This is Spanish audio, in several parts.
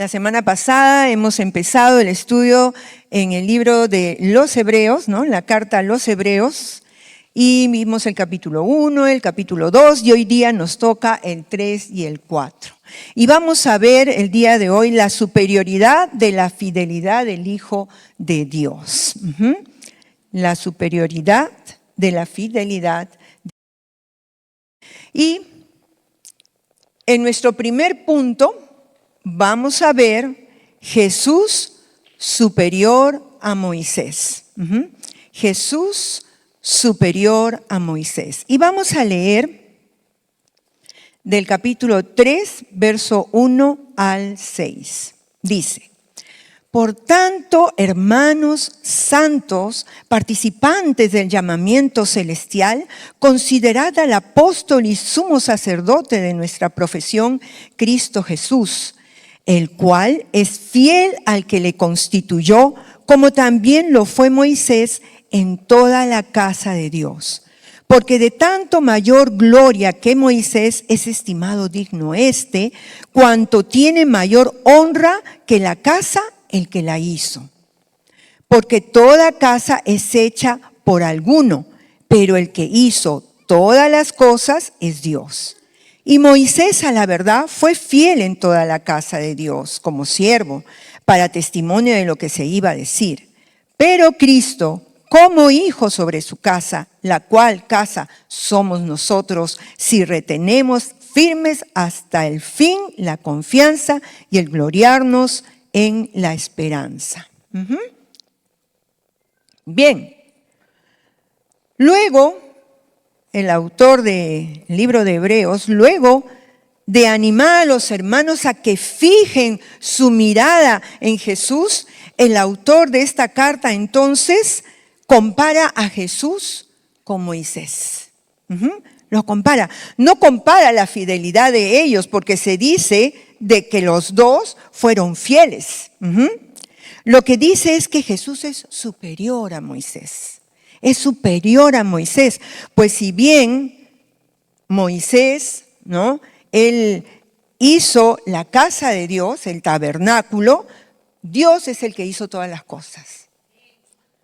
La semana pasada hemos empezado el estudio en el libro de los Hebreos, ¿no? La carta a los Hebreos, y vimos el capítulo 1, el capítulo 2, y hoy día nos toca el 3 y el 4. Y vamos a ver el día de hoy la superioridad de la fidelidad del Hijo de Dios. La superioridad de la fidelidad. Y en nuestro primer punto vamos a ver Jesús superior a Moisés. Jesús superior a Moisés. Y vamos a leer del capítulo 3, verso 1 al 6. Dice: Por tanto, hermanos santos, participantes del llamamiento celestial, considerad al apóstol y sumo sacerdote de nuestra profesión, Cristo Jesús, el cual es fiel al que le constituyó, como también lo fue Moisés en toda la casa de Dios. Porque de tanto mayor gloria que Moisés es estimado digno cuanto tiene mayor honra que la casa el que la hizo. Porque toda casa es hecha por alguno, pero el que hizo todas las cosas es Dios. Y Moisés, a la verdad, fue fiel en toda la casa de Dios como siervo, para testimonio de lo que se iba a decir. Pero Cristo, como hijo sobre su casa, la cual casa somos nosotros, si retenemos firmes hasta el fin la confianza y el gloriarnos en la esperanza. Bien. Luego, el autor del libro de Hebreos, luego de animar a los hermanos a que fijen su mirada en Jesús, el autor de esta carta entonces compara a Jesús con Moisés. Lo compara. No compara la fidelidad de ellos, porque se dice de que los dos fueron fieles. Lo que dice es que Jesús es superior a Moisés. Es superior a Moisés. Pues si bien Moisés, ¿no?, él hizo la casa de Dios, el tabernáculo, Dios es el que hizo todas las cosas.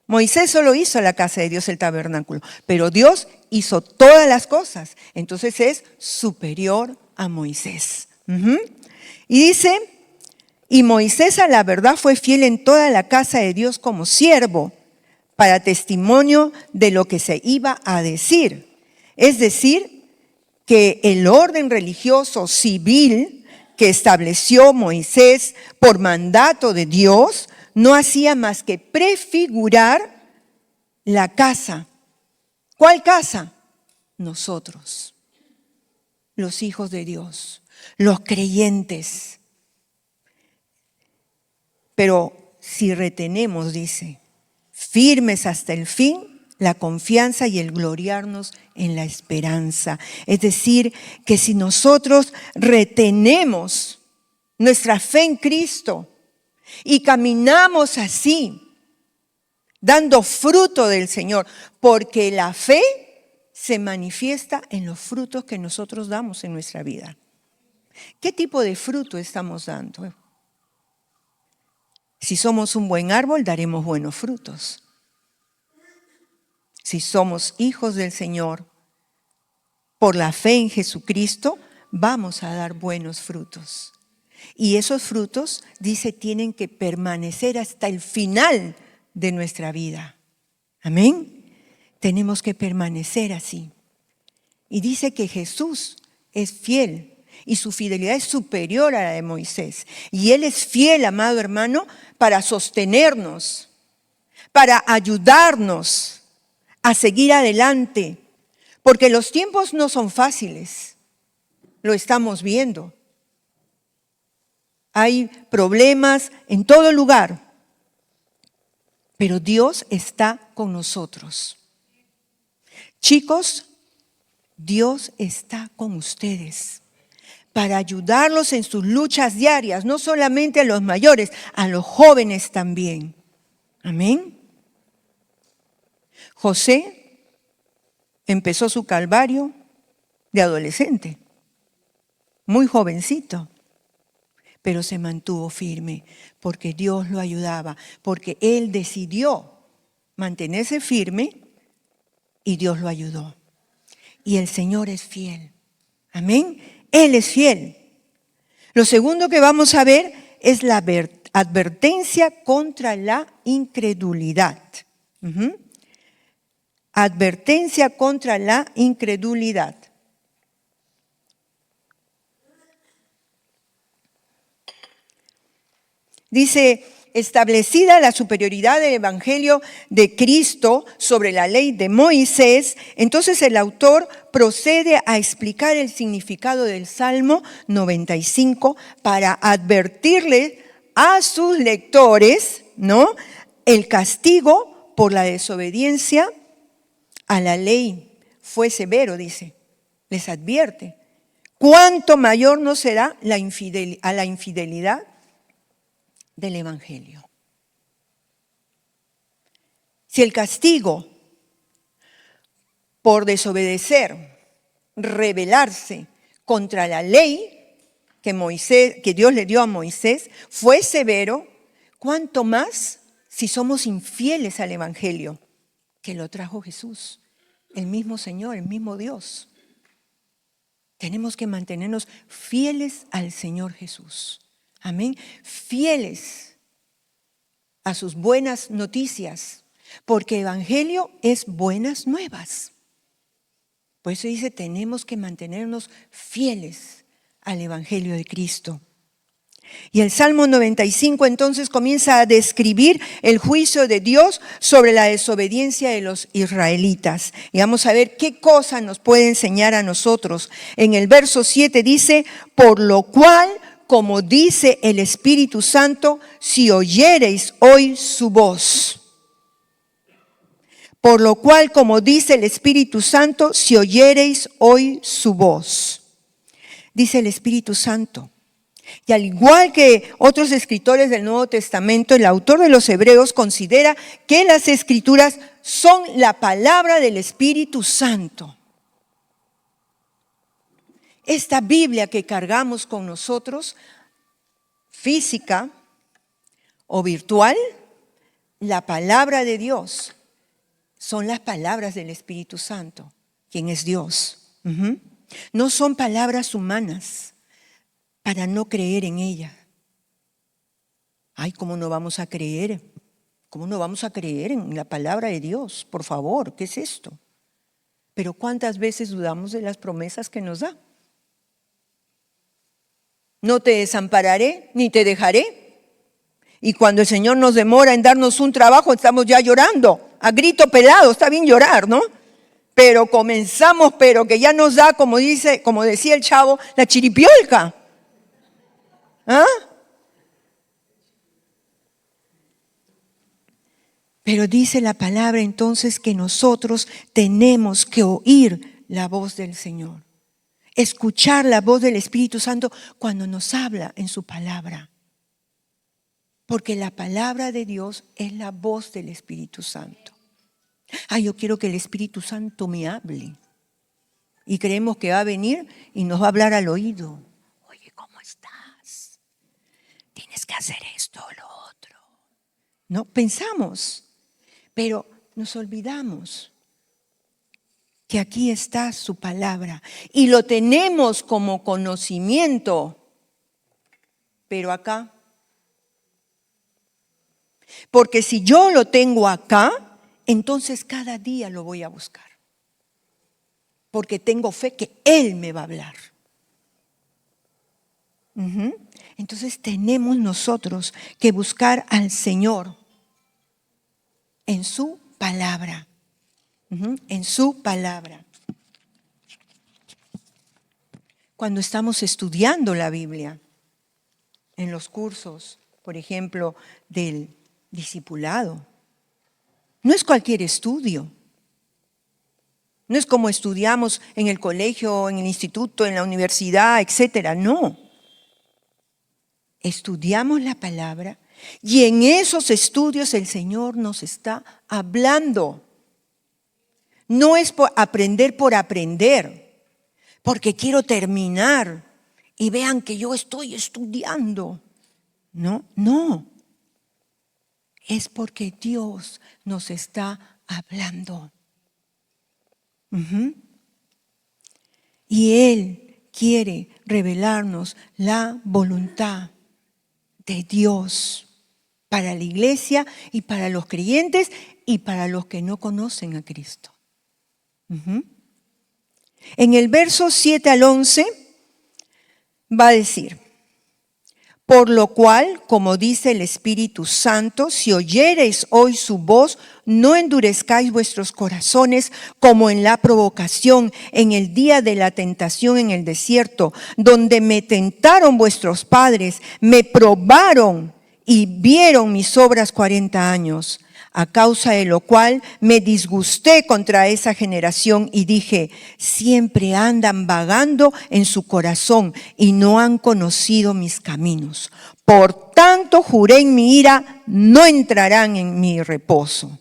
Moisés solo hizo la casa de Dios, el tabernáculo, pero Dios hizo todas las cosas. Entonces es superior a Moisés. Y dice, y Moisés a la verdad fue fiel en toda la casa de Dios como siervo, para testimonio de lo que se iba a decir. Es decir, que el orden religioso civil que estableció Moisés por mandato de Dios no hacía más que prefigurar la casa. ¿Cuál casa? Nosotros, los hijos de Dios, los creyentes. Pero si retenemos, dice, firmes hasta el fin, la confianza y el gloriarnos en la esperanza. Es decir, que si nosotros retenemos nuestra fe en Cristo y caminamos así, dando fruto del Señor, porque la fe se manifiesta en los frutos que nosotros damos en nuestra vida. ¿Qué tipo de fruto estamos dando? Si somos un buen árbol, daremos buenos frutos. Si somos hijos del Señor, por la fe en Jesucristo, vamos a dar buenos frutos. Y esos frutos, dice, tienen que permanecer hasta el final de nuestra vida. Amén. Tenemos que permanecer así. Y dice que Jesús es fiel y su fidelidad es superior a la de Moisés. Y Él es fiel, amado hermano, para sostenernos, para ayudarnos a seguir adelante, porque los tiempos no son fáciles, lo estamos viendo. Hay problemas en todo lugar, pero Dios está con nosotros. Chicos, Dios está con ustedes para ayudarlos en sus luchas diarias, no solamente a los mayores, a los jóvenes también. Amén. José empezó su calvario de adolescente, muy jovencito, pero se mantuvo firme porque Dios lo ayudaba, porque él decidió mantenerse firme y Dios lo ayudó. Y el Señor es fiel. Amén. Él es fiel. Lo segundo que vamos a ver es la advertencia contra la incredulidad. Advertencia contra la incredulidad. Dice, establecida la superioridad del Evangelio de Cristo sobre la ley de Moisés, entonces el autor procede a explicar el significado del Salmo 95 para advertirle a sus lectores, ¿no?, el castigo por la desobediencia a la ley fue severo, dice, les advierte. ¿Cuánto mayor no será a la infidelidad del Evangelio? Si el castigo por desobedecer, rebelarse contra la ley que Dios le dio a Moisés fue severo, ¿cuánto más si somos infieles al Evangelio que lo trajo Jesús, el mismo Señor, el mismo Dios? Tenemos que mantenernos fieles al Señor Jesús. Amén. Fieles a sus buenas noticias, porque Evangelio es buenas nuevas. Por eso dice, tenemos que mantenernos fieles al Evangelio de Cristo. Y el Salmo 95 entonces comienza a describir el juicio de Dios sobre la desobediencia de los israelitas. Y vamos a ver qué cosa nos puede enseñar a nosotros. En el verso 7 dice, por lo cual, como dice el Espíritu Santo, si oyereis hoy su voz. Por lo cual, como dice el Espíritu Santo, si oyereis hoy su voz. Dice el Espíritu Santo. Y al igual que otros escritores del Nuevo Testamento, el autor de los Hebreos considera que las Escrituras son la palabra del Espíritu Santo. Esta Biblia que cargamos con nosotros, física o virtual, la palabra de Dios, son las palabras del Espíritu Santo, quien es Dios. No son palabras humanas para no creer en ella. Ay, ¿cómo no vamos a creer? ¿Cómo no vamos a creer en la palabra de Dios? Por favor, ¿qué es esto? Pero ¿cuántas veces dudamos de las promesas que nos da? No te desampararé ni te dejaré. Y cuando el Señor nos demora en darnos un trabajo, estamos ya llorando, a grito pelado. Está bien llorar, ¿no? Pero comenzamos, pero que ya nos da, como decía el chavo, la chiripiolca. ¿Ah? Pero dice la palabra entonces que nosotros tenemos que oír la voz del Señor, escuchar la voz del Espíritu Santo cuando nos habla en su palabra. Porque la palabra de Dios es la voz del Espíritu Santo. Yo quiero que el Espíritu Santo me hable. Y creemos que va a venir y nos va a hablar al oído. Oye, ¿cómo estás? Tienes que hacer esto o lo otro. No, pensamos, pero nos olvidamos que aquí está su palabra y lo tenemos como conocimiento, pero acá. Porque si yo lo tengo acá, entonces cada día lo voy a buscar. Porque tengo fe que Él me va a hablar. Entonces tenemos nosotros que buscar al Señor en su palabra. En su palabra. Cuando estamos estudiando la Biblia, en los cursos, por ejemplo, del discipulado, no es cualquier estudio. No es como estudiamos en el colegio, en el instituto, en la universidad, etcétera. No. Estudiamos la palabra y en esos estudios el Señor nos está hablando. No es por aprender, porque quiero terminar y vean que yo estoy estudiando. No. Es porque Dios nos está hablando. Y Él quiere revelarnos la voluntad de Dios para la iglesia y para los creyentes y para los que no conocen a Cristo. En el verso 7 al 11 va a decir: por lo cual, como dice el Espíritu Santo, si oyereis hoy su voz, no endurezcáis vuestros corazones como en la provocación, en el día de la tentación en el desierto, donde me tentaron vuestros padres, me probaron y vieron mis obras 40 años. A causa de lo cual me disgusté contra esa generación y dije: siempre andan vagando en su corazón y no han conocido mis caminos. Por tanto juré en mi ira, no entrarán en mi reposo.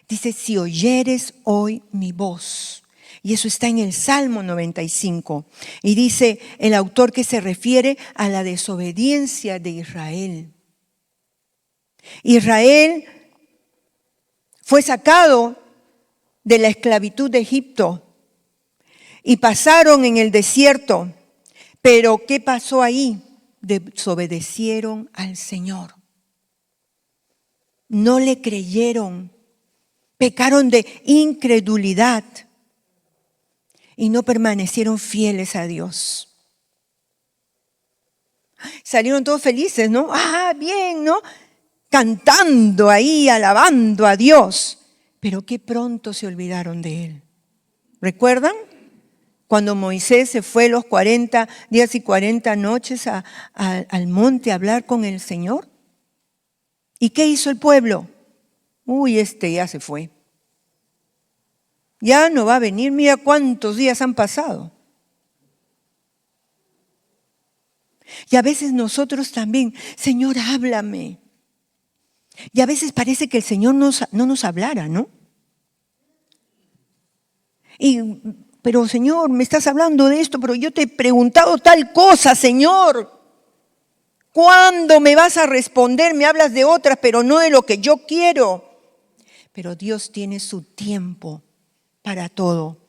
Dice: si oyeres hoy mi voz. Y eso está en el Salmo 95. Y dice el autor que se refiere a la desobediencia de Israel. Israel fue sacado de la esclavitud de Egipto y pasaron en el desierto. Pero ¿qué pasó ahí? Desobedecieron al Señor. No le creyeron. Pecaron de incredulidad y no permanecieron fieles a Dios. Salieron todos felices, ¿no? Bien, ¿no? Cantando ahí, alabando a Dios. Pero qué pronto se olvidaron de Él. ¿Recuerdan? Cuando Moisés se fue los 40 días y 40 noches al monte a hablar con el Señor. ¿Y qué hizo el pueblo? Ya se fue. Ya no va a venir. Mira cuántos días han pasado. Y a veces nosotros también: Señor, háblame. Y a veces parece que el Señor no nos hablara, ¿no? Pero Señor, me estás hablando de esto, pero yo te he preguntado tal cosa, Señor. ¿Cuándo me vas a responder? Me hablas de otras, pero no de lo que yo quiero. Pero Dios tiene su tiempo para todo.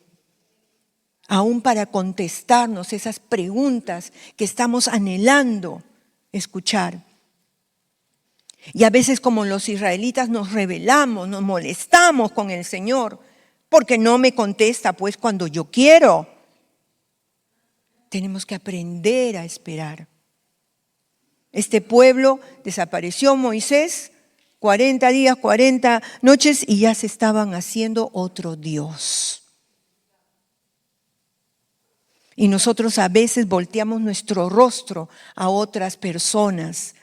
Aún para contestarnos esas preguntas que estamos anhelando escuchar. Y a veces, como los israelitas, nos rebelamos, nos molestamos con el Señor, porque no me contesta pues cuando yo quiero. Tenemos que aprender a esperar. Este pueblo desapareció Moisés 40 días, 40 noches y ya se estaban haciendo otro Dios. Y nosotros a veces volteamos nuestro rostro a otras personas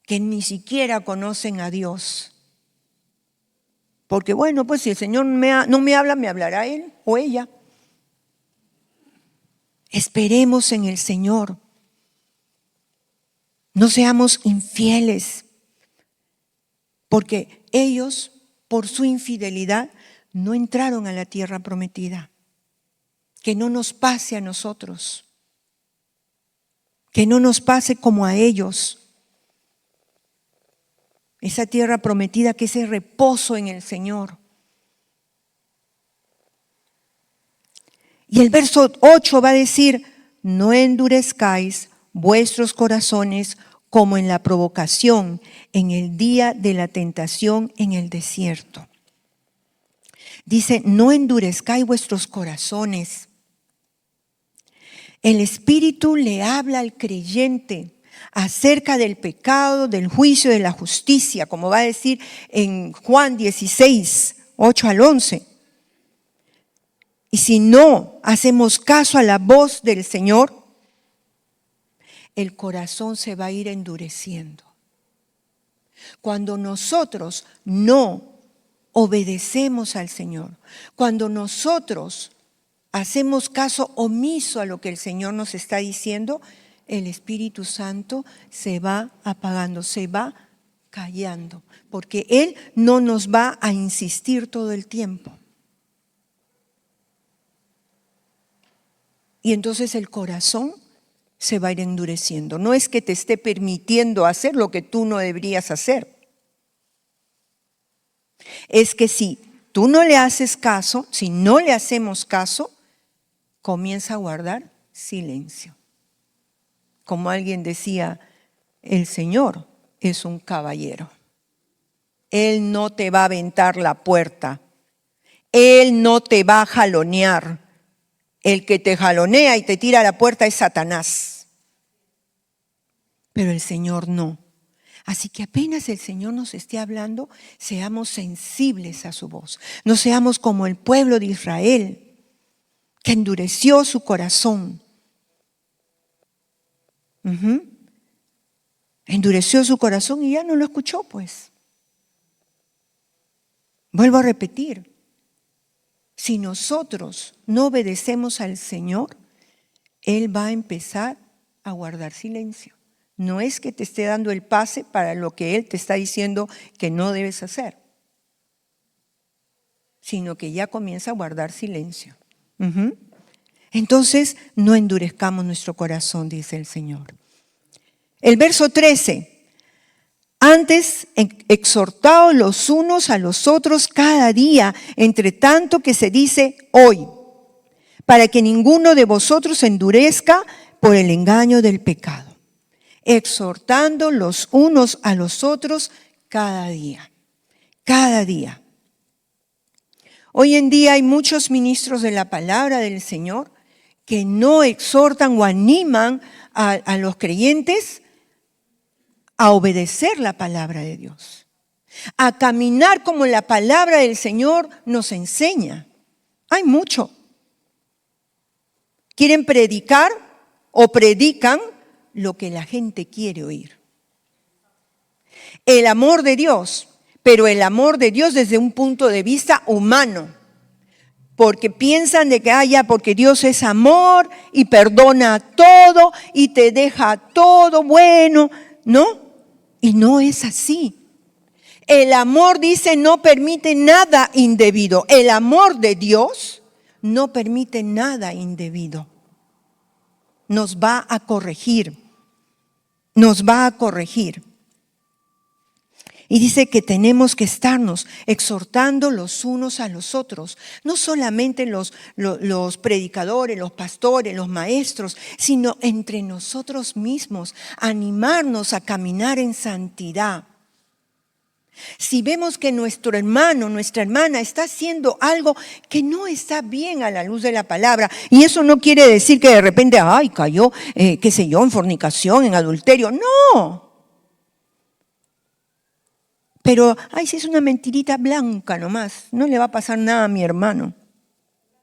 que ni siquiera conocen a Dios. Porque bueno, pues si el Señor no me habla, me hablará Él o ella. Esperemos en el Señor. No seamos infieles. Porque ellos, por su infidelidad, no entraron a la tierra prometida. Que no nos pase a nosotros. Que no nos pase como a ellos. Esa tierra prometida, que ese reposo en el Señor. Y el verso 8 va a decir: no endurezcáis vuestros corazones como en la provocación, en el día de la tentación en el desierto. Dice: no endurezcáis vuestros corazones. El Espíritu le habla al creyente acerca del pecado, del juicio, de la justicia, como va a decir en Juan 16, 8 al 11. Y si no hacemos caso a la voz del Señor, el corazón se va a ir endureciendo. Cuando nosotros no obedecemos al Señor, cuando nosotros hacemos caso omiso a lo que el Señor nos está diciendo, el Espíritu Santo se va apagando, se va callando, porque Él no nos va a insistir todo el tiempo. Y entonces el corazón se va a ir endureciendo. No es que te esté permitiendo hacer lo que tú no deberías hacer. Es que si tú no le haces caso, si no le hacemos caso, comienza a guardar silencio. Como alguien decía, el Señor es un caballero. Él no te va a aventar la puerta. Él no te va a jalonear. El que te jalonea y te tira a la puerta es Satanás. Pero el Señor no. Así que apenas el Señor nos esté hablando, seamos sensibles a su voz. No seamos como el pueblo de Israel, que endureció su corazón. Endureció su corazón y ya no lo escuchó, pues. Vuelvo a repetir, si nosotros no obedecemos al Señor, Él va a empezar a guardar silencio. No es que te esté dando el pase para lo que Él te está diciendo que no debes hacer, sino que ya comienza a guardar silencio. Entonces, no endurezcamos nuestro corazón, dice el Señor. El verso 13. Antes, exhortaos los unos a los otros cada día, entre tanto que se dice hoy, para que ninguno de vosotros se endurezca por el engaño del pecado. Exhortando los unos a los otros cada día. Cada día. Hoy en día hay muchos ministros de la palabra del Señor que no exhortan o animan a los creyentes a obedecer la palabra de Dios, a caminar como la palabra del Señor nos enseña. Hay mucho. Quieren predicar o predican lo que la gente quiere oír. El amor de Dios, pero el amor de Dios desde un punto de vista humano. Porque piensan de que porque Dios es amor y perdona todo y te deja todo bueno, ¿no? Y no es así. El amor, dice, no permite nada indebido. El amor de Dios no permite nada indebido. Nos va a corregir. Nos va a corregir. Y dice que tenemos que estarnos exhortando los unos a los otros. No solamente los predicadores, los pastores, los maestros, sino entre nosotros mismos. Animarnos a caminar en santidad. Si vemos que nuestro hermano, nuestra hermana está haciendo algo que no está bien a la luz de la palabra, y eso no quiere decir que de repente, cayó, qué sé yo, en fornicación, en adulterio. No. Pero, si es una mentirita blanca nomás, no le va a pasar nada a mi hermano.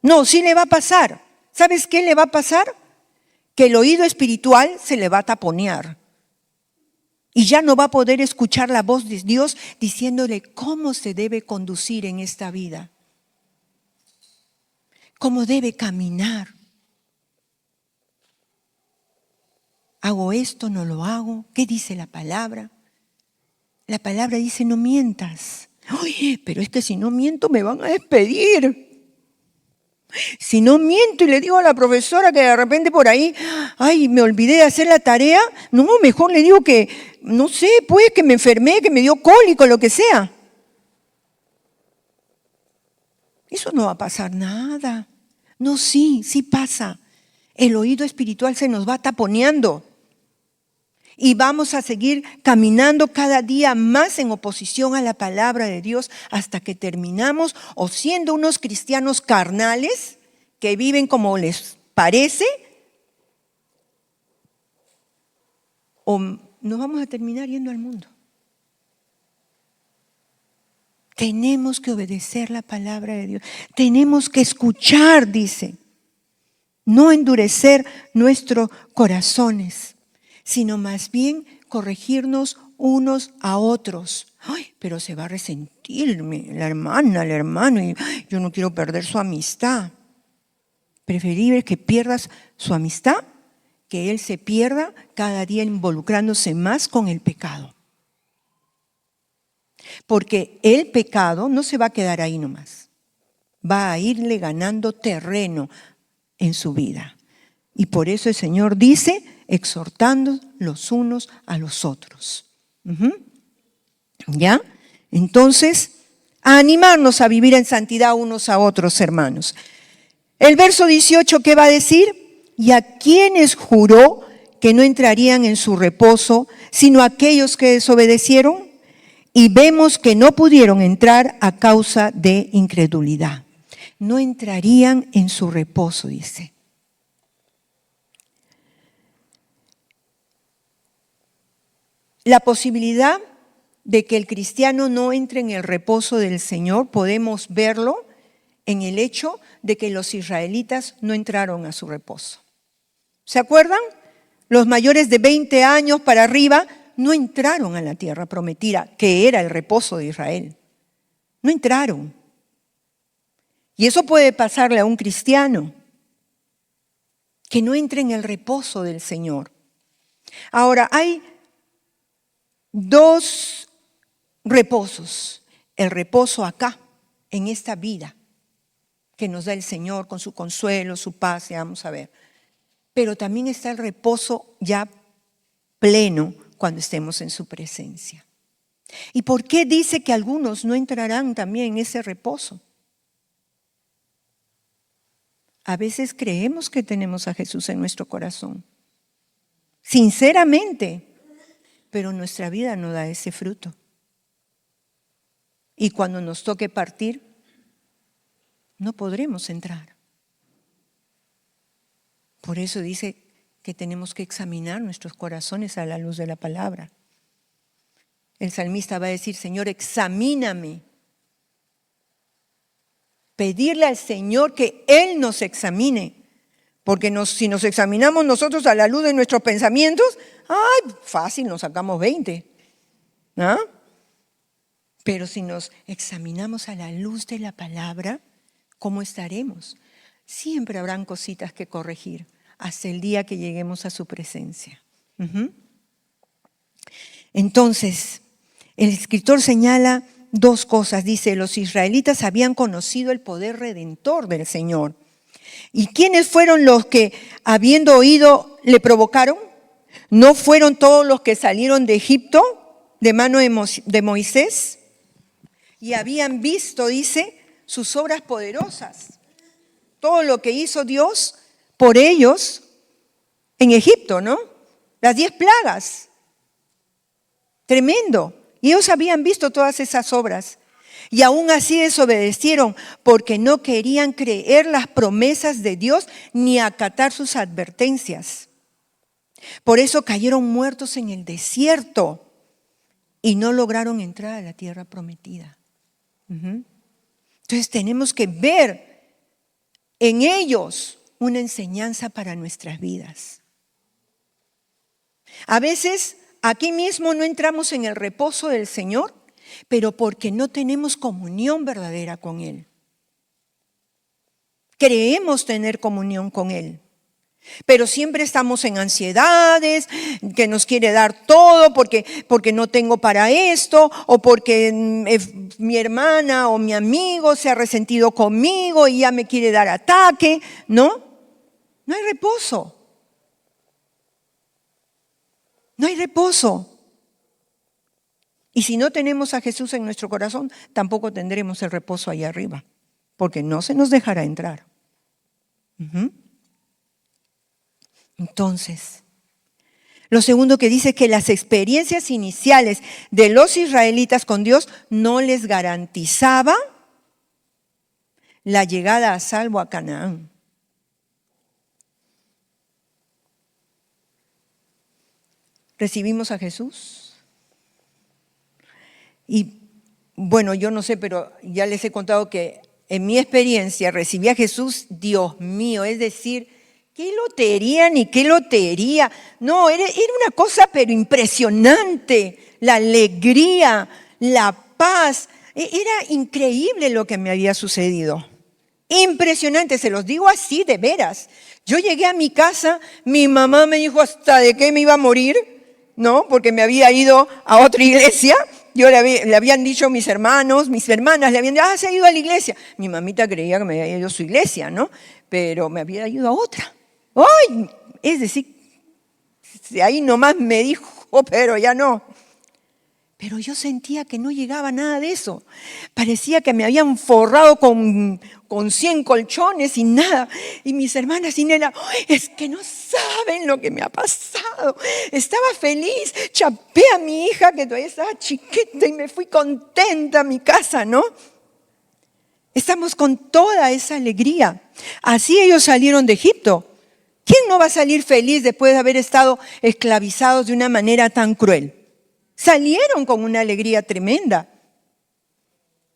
No, sí le va a pasar. ¿Sabes qué le va a pasar? Que el oído espiritual se le va a taponear. Y ya no va a poder escuchar la voz de Dios diciéndole cómo se debe conducir en esta vida. Cómo debe caminar. ¿Hago esto? ¿No lo hago? ¿Qué dice la palabra? La palabra dice no mientas. Oye, pero es que si no miento me van a despedir. Si no miento y le digo a la profesora que de repente por ahí, me olvidé de hacer la tarea, no, mejor le digo que, no sé, pues que me enfermé, que me dio cólico, lo que sea. Eso no va a pasar nada. No, sí pasa. El oído espiritual se nos va taponeando. Y vamos a seguir caminando cada día más en oposición a la palabra de Dios hasta que terminamos o siendo unos cristianos carnales que viven como les parece, o nos vamos a terminar yendo al mundo. Tenemos que obedecer la palabra de Dios. Tenemos que escuchar, dice. No endurecer nuestros corazones, sino más bien corregirnos unos a otros. Pero se va a resentir la hermana, el hermano, y yo no quiero perder su amistad. Preferible que pierdas su amistad, que él se pierda cada día involucrándose más con el pecado. Porque el pecado no se va a quedar ahí nomás. Va a irle ganando terreno en su vida. Y por eso el Señor dice, exhortando los unos a los otros. ¿Ya? Entonces, a animarnos a vivir en santidad unos a otros, hermanos. El verso 18, ¿qué va a decir? Y a quienes juró que no entrarían en su reposo, sino aquellos que desobedecieron, y vemos que no pudieron entrar a causa de incredulidad. No entrarían en su reposo, dice. La posibilidad de que el cristiano no entre en el reposo del Señor, podemos verlo en el hecho de que los israelitas no entraron a su reposo. ¿Se acuerdan? Los mayores de 20 años para arriba no entraron a la tierra prometida, que era el reposo de Israel. No entraron. Y eso puede pasarle a un cristiano, que no entre en el reposo del Señor. Ahora, hay dos reposos. El reposo acá, en esta vida, que nos da el Señor con su consuelo, su paz, ya vamos a ver. Pero también está el reposo ya pleno cuando estemos en su presencia. ¿Y por qué dice que algunos no entrarán también en ese reposo? A veces creemos que tenemos a Jesús en nuestro corazón, sinceramente, pero nuestra vida no da ese fruto. Y cuando nos toque partir, no podremos entrar. Por eso dice que tenemos que examinar nuestros corazones a la luz de la palabra. El salmista va a decir, Señor, examíname. Pedirle al Señor que Él nos examine. Porque si nos examinamos nosotros a la luz de nuestros pensamientos, fácil, nos sacamos 20. ¿Ah? Pero si nos examinamos a la luz de la palabra, ¿cómo estaremos? Siempre habrán cositas que corregir hasta el día que lleguemos a su presencia. Entonces, el escritor señala dos cosas. Dice, los israelitas habían conocido el poder redentor del Señor. ¿Y quiénes fueron los que, habiendo oído, le provocaron? ¿No fueron todos los que salieron de Egipto de mano de Moisés? Y habían visto, dice, sus obras poderosas. Todo lo que hizo Dios por ellos en Egipto, ¿no? Las 10 plagas. Tremendo. Y ellos habían visto todas esas obras. Y aún así desobedecieron porque no querían creer las promesas de Dios ni acatar sus advertencias. Por eso cayeron muertos en el desierto y no lograron entrar a la tierra prometida. Entonces tenemos que ver en ellos una enseñanza para nuestras vidas. A veces aquí mismo no entramos en el reposo del Señor, pero porque no tenemos comunión verdadera con Él. Creemos tener comunión con Él, pero siempre estamos en ansiedades, que nos quiere dar todo porque no tengo para esto, o porque mi hermana o mi amigo se ha resentido conmigo y ya me quiere dar ataque, ¿no? No hay reposo. No hay reposo. Y si no tenemos a Jesús en nuestro corazón, tampoco tendremos el reposo allá arriba, porque no se nos dejará entrar. Entonces, lo segundo que dice es que las experiencias iniciales de los israelitas con Dios no les garantizaba la llegada a salvo a Canaán. Recibimos a Jesús. Y bueno, yo no sé, pero ya les he contado que en mi experiencia recibí a Jesús, Dios mío, es decir, qué lotería ni qué lotería. No, era una cosa pero impresionante, la alegría, la paz. Era increíble lo que me había sucedido. Impresionante, se los digo así de veras. Yo llegué a mi casa, mi mamá me dijo hasta de qué me iba a morir, ¿no? Porque me había ido a otra iglesia. Yo le habían dicho mis hermanos, mis hermanas, le habían dicho, se ha ido a la iglesia. Mi mamita creía que me había ido a su iglesia, ¿no? Pero me había ido a otra. ¡Ay! Es decir, ahí nomás me dijo, pero ya no. Pero yo sentía que no llegaba nada de eso. Parecía que me habían forrado con 100 colchones y nada. Y mis hermanas y Nela, es que no saben lo que me ha pasado. Estaba feliz, chapé a mi hija que todavía estaba chiquita y me fui contenta a mi casa, ¿no? Estamos con toda esa alegría. Así ellos salieron de Egipto. ¿Quién no va a salir feliz después de haber estado esclavizados de una manera tan cruel? Salieron con una alegría tremenda.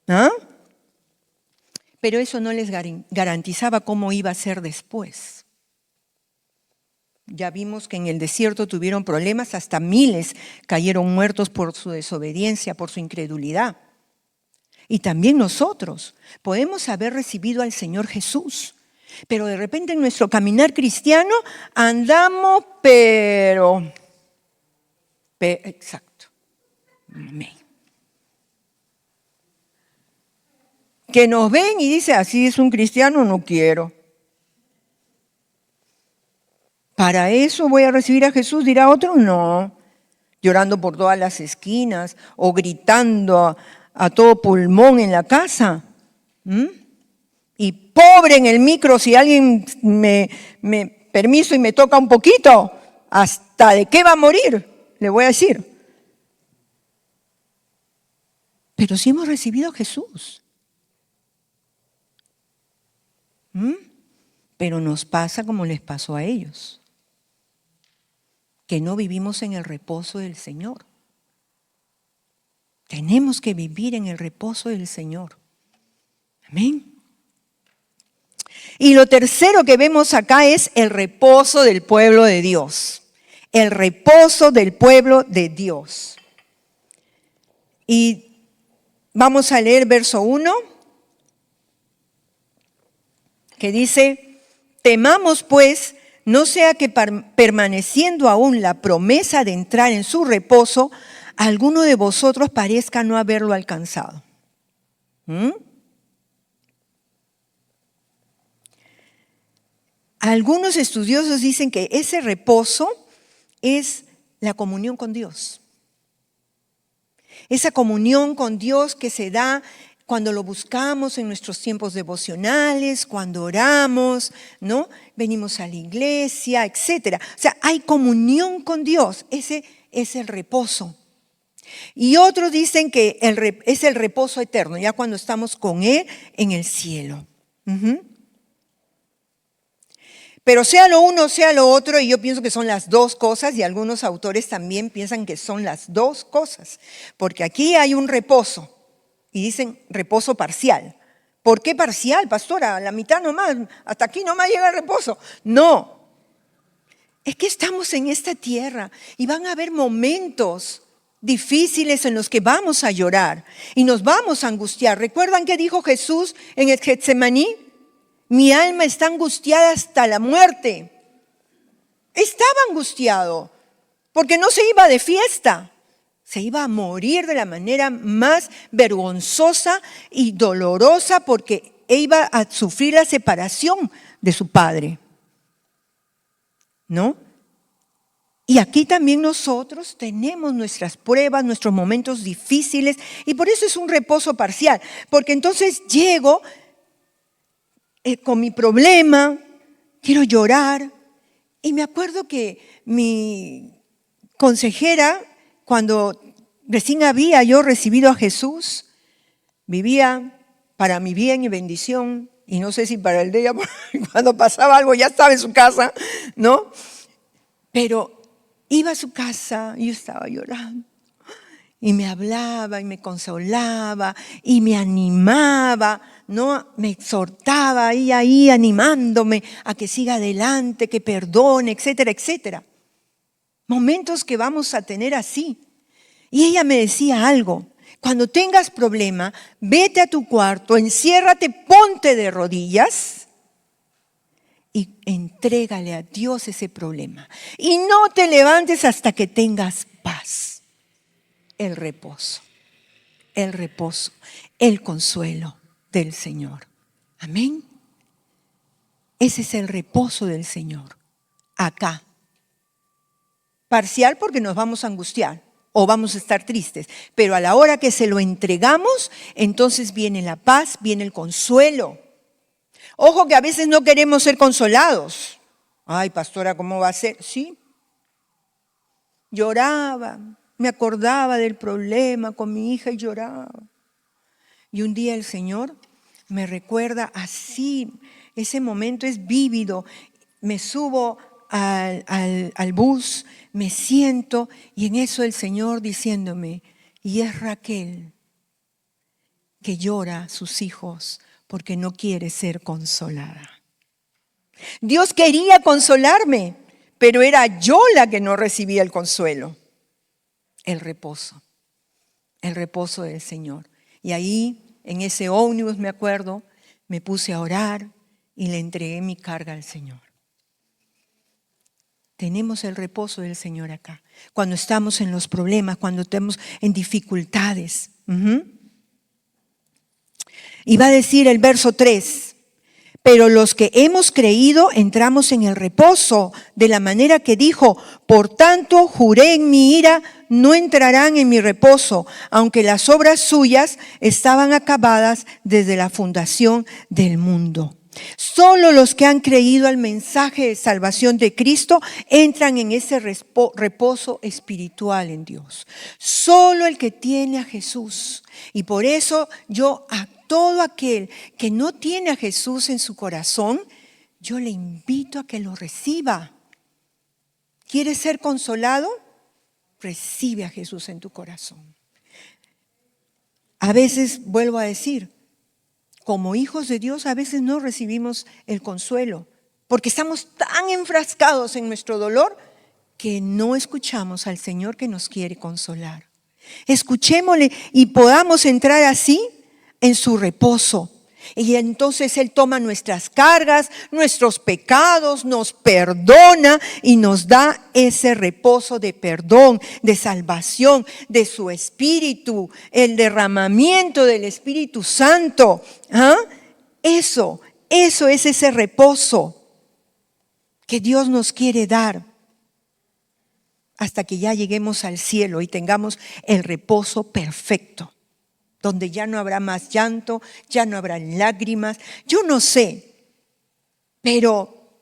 ¿Ah? Pero eso no les garantizaba cómo iba a ser después. Ya vimos que en el desierto tuvieron problemas, hasta miles cayeron muertos por su desobediencia, por su incredulidad. Y también nosotros podemos haber recibido al Señor Jesús, pero de repente en nuestro caminar cristiano andamos, exacto. Amén. Que nos ven y dice, así es un cristiano, no quiero. ¿Para eso voy a recibir a Jesús? Dirá otro, no. Llorando por todas las esquinas o gritando a todo pulmón en la casa. Y pobre en el micro si alguien me permiso y me toca un poquito. ¿Hasta de qué va a morir? Le voy a decir. Pero sí hemos recibido a Jesús. Pero nos pasa como les pasó a ellos, que no vivimos en el reposo del Señor. Tenemos que vivir en el reposo del Señor. Amén. Y lo tercero que vemos acá es el reposo del pueblo de Dios. El reposo del pueblo de Dios. Y vamos a leer verso 1, que dice, temamos pues, no sea que permaneciendo aún la promesa de entrar en su reposo, alguno de vosotros parezca no haberlo alcanzado. Algunos estudiosos dicen que ese reposo es la comunión con Dios. Esa comunión con Dios que se da cuando lo buscamos en nuestros tiempos devocionales, cuando oramos, ¿no? Venimos a la iglesia, etc. O sea, hay comunión con Dios. Ese es el reposo. Y otros dicen que es el reposo eterno, ya cuando estamos con Él en el cielo. Pero sea lo uno, sea lo otro, y yo pienso que son las dos cosas, y algunos autores también piensan que son las dos cosas, porque aquí hay un reposo, y dicen reposo parcial. ¿Por qué parcial, pastora? La mitad nomás, hasta aquí nomás llega el reposo. No, es que estamos en esta tierra, y van a haber momentos difíciles en los que vamos a llorar, y nos vamos a angustiar. ¿Recuerdan qué dijo Jesús en el Getsemaní? Mi alma está angustiada hasta la muerte. Estaba angustiado porque no se iba de fiesta. Se iba a morir de la manera más vergonzosa y dolorosa porque iba a sufrir la separación de su padre. ¿No? Y aquí también nosotros tenemos nuestras pruebas, nuestros momentos difíciles, y por eso es un reposo parcial. Porque entonces llego con mi problema, quiero llorar. Y me acuerdo que mi consejera, cuando recién había yo recibido a Jesús, vivía para mi bien y bendición, y no sé si para el de ella, cuando pasaba algo ya estaba en su casa, ¿no? Pero iba a su casa y yo estaba llorando. Y me hablaba y me consolaba y me animaba, ¿no? Me exhortaba ahí animándome a que siga adelante, que perdone, etcétera, etcétera. Momentos que vamos a tener así. Y ella me decía algo: cuando tengas problema, vete a tu cuarto, enciérrate, ponte de rodillas y entrégale a Dios ese problema. Y no te levantes hasta que tengas paz. El reposo, el consuelo del Señor. Amén. Ese es el reposo del Señor, acá. Parcial porque nos vamos a angustiar o vamos a estar tristes. Pero a la hora que se lo entregamos, entonces viene la paz, viene el consuelo. Ojo que a veces no queremos ser consolados. Ay, pastora, ¿cómo va a ser? Sí. Lloraba, me acordaba del problema con mi hija y lloraba. Y un día el Señor me recuerda así, ese momento es vívido. Me subo al bus, me siento y en eso el Señor diciéndome, y es Raquel que llora a sus hijos porque no quiere ser consolada. Dios quería consolarme, pero era yo la que no recibía el consuelo. El reposo del Señor. Y ahí, en ese ómnibus, me acuerdo, me puse a orar y le entregué mi carga al Señor. Tenemos el reposo del Señor acá. Cuando estamos en los problemas, cuando estamos en dificultades. Y va a decir el verso 3. Pero los que hemos creído entramos en el reposo de la manera que dijo, por tanto juré en mi ira, no entrarán en mi reposo, aunque las obras suyas estaban acabadas desde la fundación del mundo. Solo los que han creído al mensaje de salvación de Cristo entran en ese reposo espiritual en Dios. Solo el que tiene a Jesús. Y por eso yo a todo aquel que no tiene a Jesús en su corazón, yo le invito a que lo reciba. ¿Quieres ser consolado? Recibe a Jesús en tu corazón. A veces, vuelvo a decir, como hijos de Dios, a veces no recibimos el consuelo, porque estamos tan enfrascados en nuestro dolor que no escuchamos al Señor que nos quiere consolar. Escuchémosle y podamos entrar así en su reposo. Y entonces Él toma nuestras cargas, nuestros pecados, nos perdona y nos da ese reposo de perdón, de salvación, de su Espíritu, el derramamiento del Espíritu Santo. Eso es ese reposo que Dios nos quiere dar hasta que ya lleguemos al cielo y tengamos el reposo perfecto, donde ya no habrá más llanto, ya no habrá lágrimas. Yo no sé, pero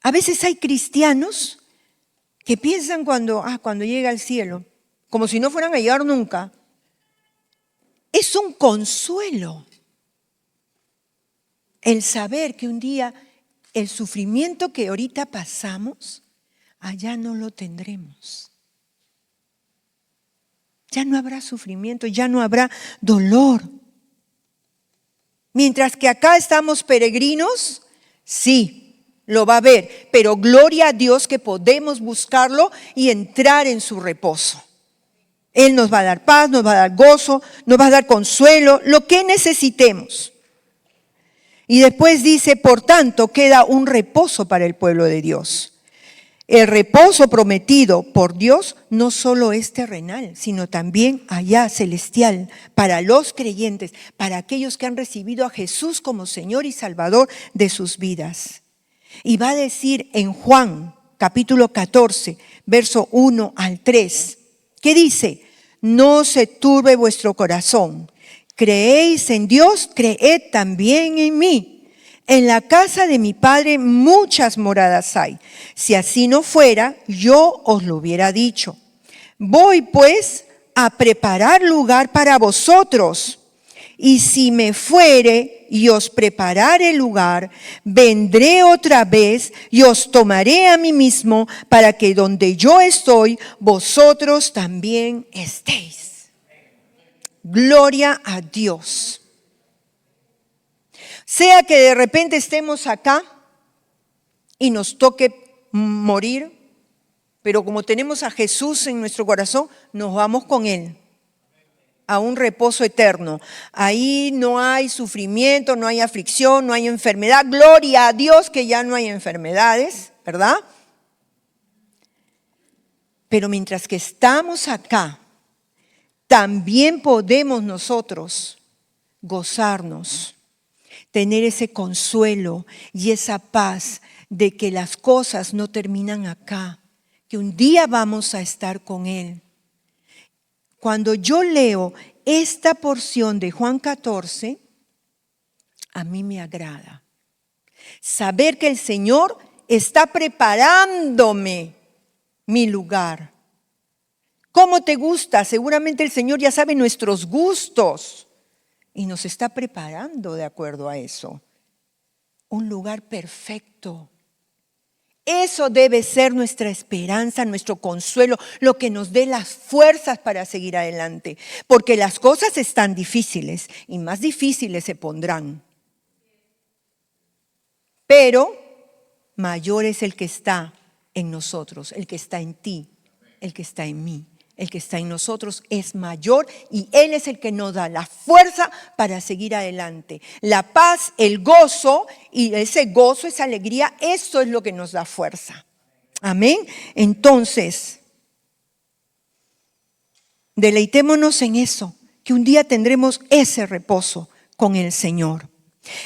a veces hay cristianos que piensan cuando llega al cielo, como si no fueran a llegar nunca. Es un consuelo el saber que un día el sufrimiento que ahorita pasamos, allá no lo tendremos. Ya no habrá sufrimiento, ya no habrá dolor. Mientras que acá estamos peregrinos, sí, lo va a haber, pero gloria a Dios que podemos buscarlo y entrar en su reposo. Él nos va a dar paz, nos va a dar gozo, nos va a dar consuelo, lo que necesitemos. Y después dice, por tanto, queda un reposo para el pueblo de Dios. El reposo prometido por Dios no solo es terrenal, sino también allá celestial, para los creyentes, para aquellos que han recibido a Jesús como Señor y Salvador de sus vidas. Y va a decir en Juan capítulo 14, verso 1 al 3, ¿qué dice? No se turbe vuestro corazón. Creéis en Dios, creed también en mí. En la casa de mi Padre muchas moradas hay. Si así no fuera, yo os lo hubiera dicho. Voy pues a preparar lugar para vosotros. Y si me fuere y os preparare lugar, vendré otra vez y os tomaré a mí mismo, para que donde yo estoy, vosotros también estéis. Gloria a Dios. Sea que de repente estemos acá y nos toque morir, pero como tenemos a Jesús en nuestro corazón, nos vamos con Él a un reposo eterno. Ahí no hay sufrimiento, no hay aflicción, no hay enfermedad. Gloria a Dios que ya no hay enfermedades, ¿verdad? Pero mientras que estamos acá, también podemos nosotros gozarnos, tener ese consuelo y esa paz de que las cosas no terminan acá, que un día vamos a estar con Él. Cuando yo leo esta porción de Juan 14, a mí me agrada saber que el Señor está preparándome mi lugar. ¿Cómo te gusta? Seguramente el Señor ya sabe nuestros gustos y nos está preparando de acuerdo a eso. Un lugar perfecto. Eso debe ser nuestra esperanza, nuestro consuelo, lo que nos dé las fuerzas para seguir adelante. Porque las cosas están difíciles y más difíciles se pondrán. Pero mayor es el que está en nosotros, el que está en ti, el que está en mí. El que está en nosotros es mayor y Él es el que nos da la fuerza para seguir adelante. La paz, el gozo y ese gozo, esa alegría, eso es lo que nos da fuerza. Amén. Entonces, deleitémonos en eso, que un día tendremos ese reposo con el Señor.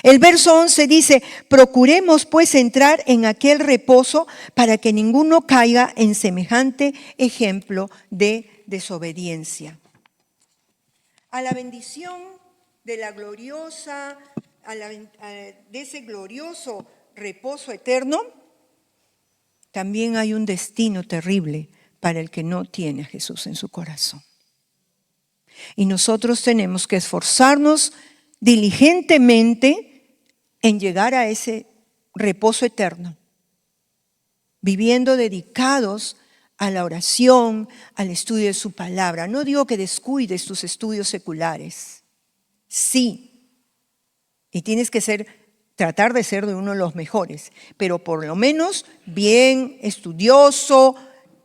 El verso 11 dice, procuremos pues entrar en aquel reposo para que ninguno caiga en semejante ejemplo de desobediencia. A la bendición de la gloriosa, de ese glorioso reposo eterno, también hay un destino terrible para el que no tiene a Jesús en su corazón. Y nosotros tenemos que esforzarnos diligentemente en llegar a ese reposo eterno, viviendo dedicados a la oración, al estudio de su palabra. No digo que descuides tus estudios seculares, sí, y tienes que tratar de ser de uno de los mejores, pero por lo menos bien estudioso.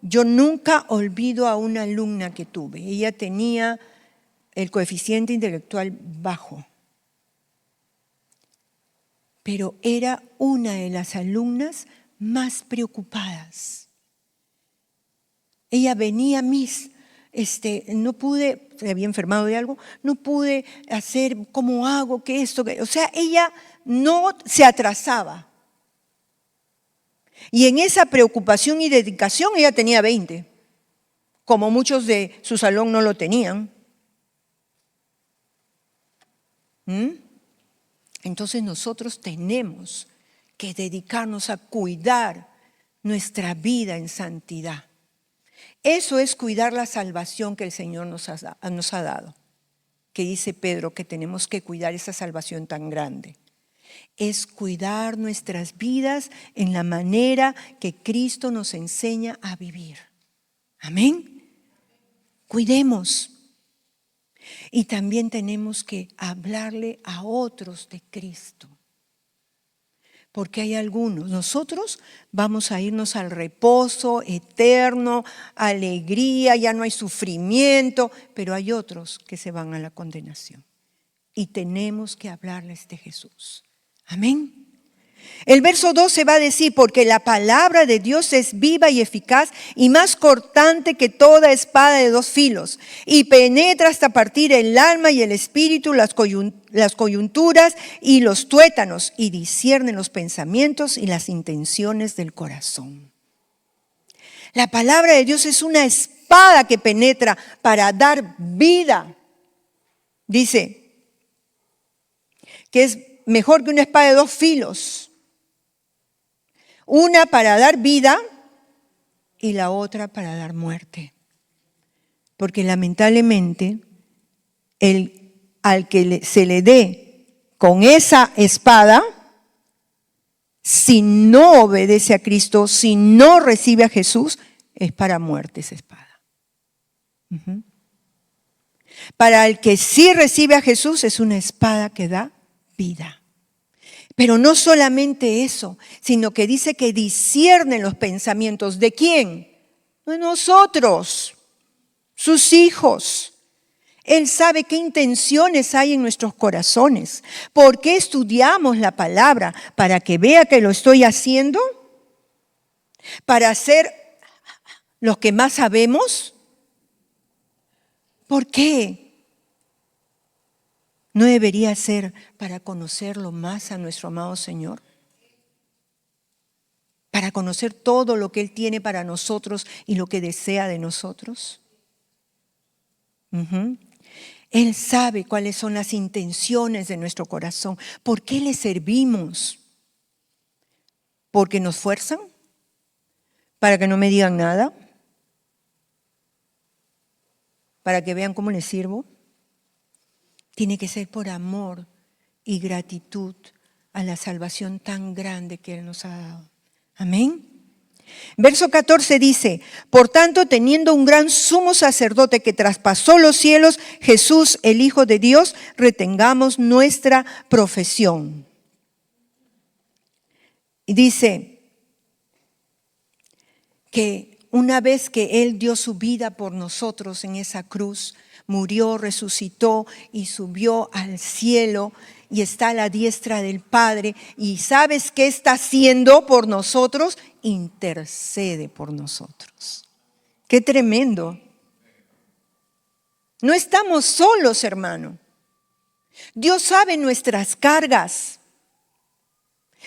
Yo nunca olvido a una alumna que tuve, ella tenía el coeficiente intelectual bajo, pero era una de las alumnas más preocupadas. Ella venía, no pude, se había enfermado de algo, no pude hacer, ¿cómo hago? ¿Qué esto? O sea, ella no se atrasaba. Y en esa preocupación y dedicación ella tenía 20, como muchos de su salón no lo tenían. Entonces nosotros tenemos que dedicarnos a cuidar nuestra vida en santidad. Eso es cuidar la salvación que el Señor nos ha dado. Que dice Pedro que tenemos que cuidar esa salvación tan grande. Es cuidar nuestras vidas en la manera que Cristo nos enseña a vivir. Amén. Cuidemos. Y también tenemos que hablarle a otros de Cristo. Porque hay algunos, nosotros vamos a irnos al reposo eterno, alegría, ya no hay sufrimiento, pero hay otros que se van a la condenación. Y tenemos que hablarles de Jesús. Amén. El verso 12 va a decir, porque la palabra de Dios es viva y eficaz y más cortante que toda espada de 2 filos y penetra hasta partir el alma y el espíritu, las coyunturas y los tuétanos y discierne los pensamientos y las intenciones del corazón. La palabra de Dios es una espada que penetra para dar vida. Dice que es mejor que una espada de 2 filos. Una para dar vida y la otra para dar muerte. Porque lamentablemente al que se le dé con esa espada, si no obedece a Cristo, si no recibe a Jesús, es para muerte esa espada. Para el que sí recibe a Jesús es una espada que da vida. Pero no solamente eso, sino que dice que discierne los pensamientos. ¿De quién? De nosotros, sus hijos. Él sabe qué intenciones hay en nuestros corazones. ¿Por qué estudiamos la palabra? ¿Para que vea que lo estoy haciendo? ¿Para ser los que más sabemos? ¿Por qué? ¿No debería ser para conocerlo más a nuestro amado Señor? para conocer todo lo que Él tiene para nosotros y lo que desea de nosotros? Él sabe cuáles son las intenciones de nuestro corazón. ¿Por qué le servimos? ¿Porque nos fuerzan? ¿Para que no me digan nada? ¿Para que vean cómo les sirvo? Tiene que ser por amor y gratitud a la salvación tan grande que Él nos ha dado. Amén. Verso 14 dice, por tanto, teniendo un gran sumo sacerdote que traspasó los cielos, Jesús, el Hijo de Dios, retengamos nuestra profesión. Y dice que una vez que Él dio su vida por nosotros en esa cruz, murió, resucitó y subió al cielo y está a la diestra del Padre. ¿Y sabes qué está haciendo por nosotros? Intercede por nosotros. ¡Qué tremendo! No estamos solos, hermano. Dios sabe nuestras cargas,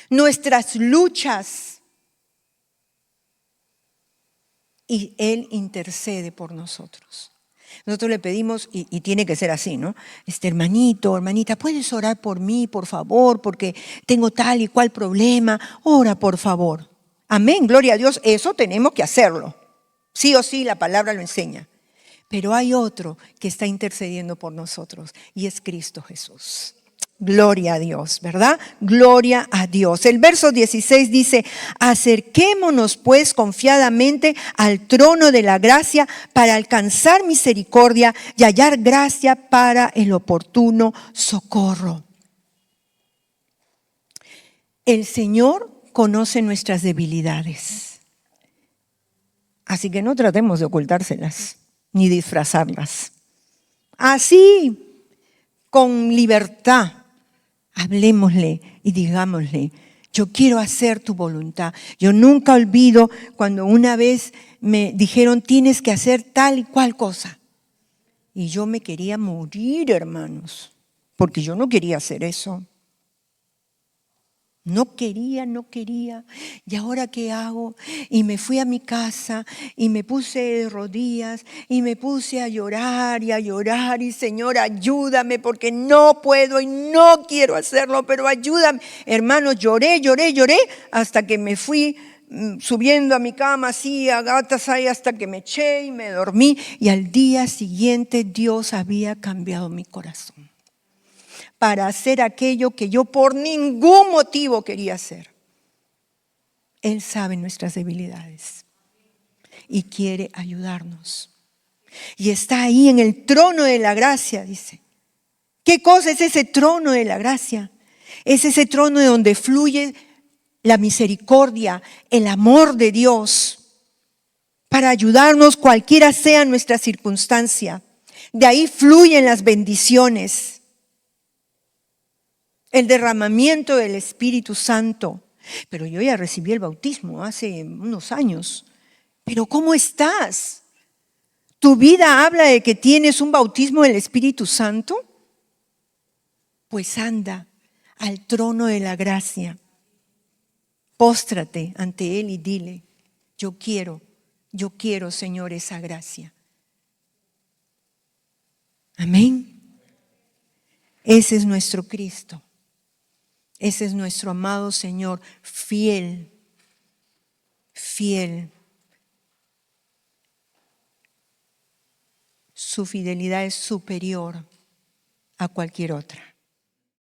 nuestras luchas. Y Él intercede por nosotros. Nosotros le pedimos, y tiene que ser así, ¿no? Hermanito, hermanita, ¿puedes orar por mí, por favor? Porque tengo tal y cual problema. Ora, por favor. Amén, gloria a Dios. Eso tenemos que hacerlo. Sí o sí, la palabra lo enseña. Pero hay otro que está intercediendo por nosotros y es Cristo Jesús. Gloria a Dios, ¿verdad? Gloria a Dios. El verso 16 dice, acerquémonos pues confiadamente al trono de la gracia para alcanzar misericordia y hallar gracia para el oportuno socorro. El Señor conoce nuestras debilidades, así que no tratemos de ocultárselas ni disfrazarlas. Así, con libertad, hablemosle y digámosle, yo quiero hacer tu voluntad. Yo nunca olvido cuando una vez me dijeron, tienes que hacer tal y cual cosa. Y yo me quería morir, hermanos, porque yo no quería hacer eso. No quería. ¿Y ahora qué hago? Y me fui a mi casa y me puse de rodillas y me puse a llorar. Y Señor, ayúdame porque no puedo y no quiero hacerlo, pero ayúdame. Hermanos, lloré hasta que me fui subiendo a mi cama así, a gatas ahí, hasta que me eché y me dormí. Y al día siguiente Dios había cambiado mi corazón para hacer aquello que yo por ningún motivo quería hacer. Él sabe nuestras debilidades y quiere ayudarnos. Y está ahí en el trono de la gracia, dice. ¿Qué cosa es ese trono de la gracia? Es ese trono de donde fluye la misericordia, el amor de Dios para ayudarnos cualquiera sea nuestra circunstancia. De ahí fluyen las bendiciones. El derramamiento del Espíritu Santo. Pero yo ya recibí el bautismo hace unos años. Pero ¿cómo estás? ¿Tu vida habla de que tienes un bautismo del Espíritu Santo? Pues anda al trono de la gracia. Póstrate ante Él y dile, yo quiero, Señor, esa gracia. Amén. Ese es nuestro Cristo. Ese es nuestro amado Señor, fiel. Su fidelidad es superior a cualquier otra.